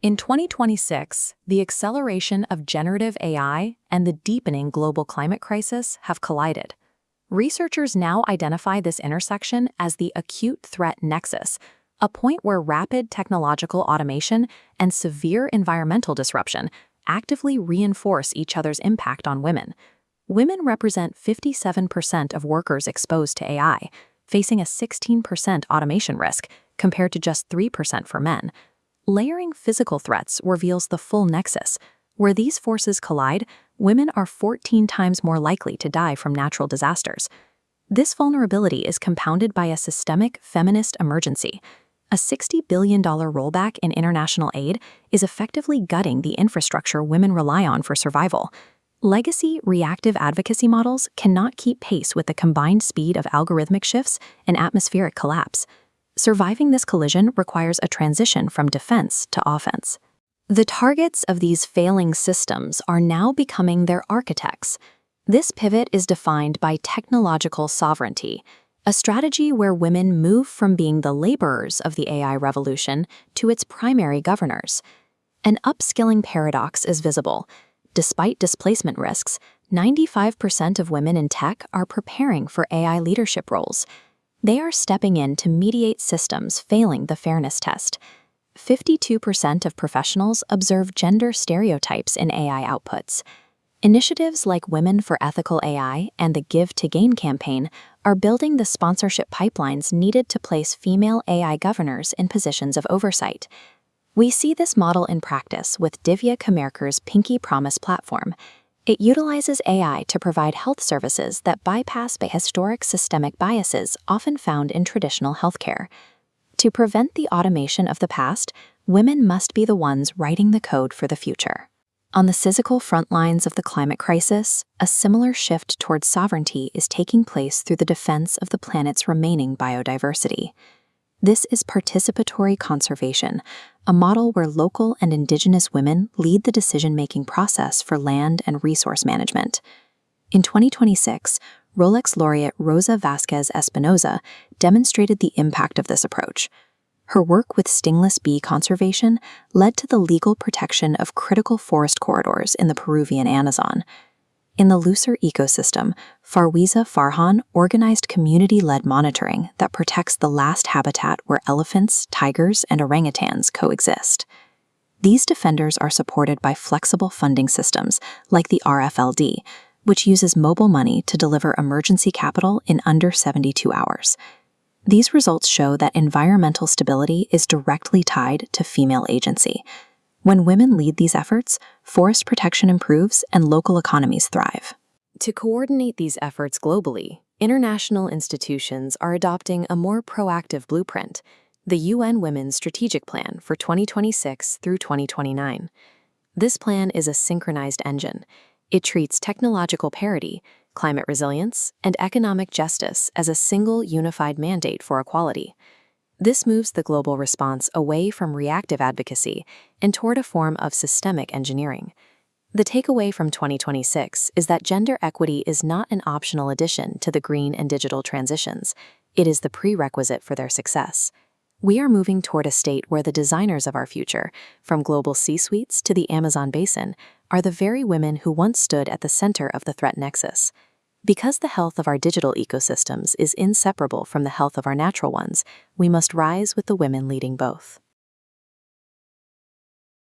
In 2026, the acceleration of generative AI and the deepening global climate crisis have collided. Researchers now identify this intersection as the acute threat nexus, a point where rapid technological automation and severe environmental disruption actively reinforce each other's impact on women. Women represent 57% of workers exposed to AI, facing a 16% automation risk compared to just 3% for men. Layering physical threats reveals the full nexus. Where these forces collide, women are 14 times more likely to die from natural disasters. This vulnerability is compounded by a systemic feminist emergency. A $60 billion rollback in international aid is effectively gutting the infrastructure women rely on for survival. Legacy reactive advocacy models cannot keep pace with the combined speed of algorithmic shifts and atmospheric collapse. Surviving this collision requires a transition from defense to offense. The targets of these failing systems are now becoming their architects. This pivot is defined by technological sovereignty, a strategy where women move from being the laborers of the AI revolution to its primary governors. An upskilling paradox is visible. Despite displacement risks, 95% of women in tech are preparing for AI leadership roles. They are stepping in to mediate systems failing the fairness test. 52% of professionals observe gender stereotypes in AI outputs. Initiatives like Women for Ethical AI and the Give to Gain campaign are building the sponsorship pipelines needed to place female AI governors in positions of oversight. We see this model in practice with Divya Kamerkar's Pinky Promise platform. It utilizes AI to provide health services that bypass historic systemic biases often found in traditional healthcare. To prevent the automation of the past, women must be the ones writing the code for the future. On the physical front lines of the climate crisis, a similar shift towards sovereignty is taking place through the defense of the planet's remaining biodiversity. This is participatory conservation, a model where local and indigenous women lead the decision-making process for land and resource management. In 2026, Rolex laureate Rosa Vázquez Espinosa demonstrated the impact of this approach. Her work with stingless bee conservation led to the legal protection of critical forest corridors in the Peruvian Amazon. In the looser ecosystem, Farwiza Farhan organized community-led monitoring that protects the last habitat where elephants, tigers, and orangutans coexist. These defenders are supported by flexible funding systems like the RFLD, which uses mobile money to deliver emergency capital in under 72 hours. These results show that environmental stability is directly tied to female agency. When women lead these efforts, forest protection improves and local economies thrive. To coordinate these efforts globally, international institutions are adopting a more proactive blueprint, the UN Women's Strategic Plan for 2026 through 2029. This plan is a synchronized engine. It treats technological parity, climate resilience, and economic justice as a single unified mandate for equality. This moves the global response away from reactive advocacy and toward a form of systemic engineering. The takeaway from 2026 is that gender equity is not an optional addition to the green and digital transitions. It is the prerequisite for their success. We are moving toward a state where the designers of our future, from global C-suites to the Amazon basin, are the very women who once stood at the center of the threat nexus. Because the health of our digital ecosystems is inseparable from the health of our natural ones, we must rise with the women leading both.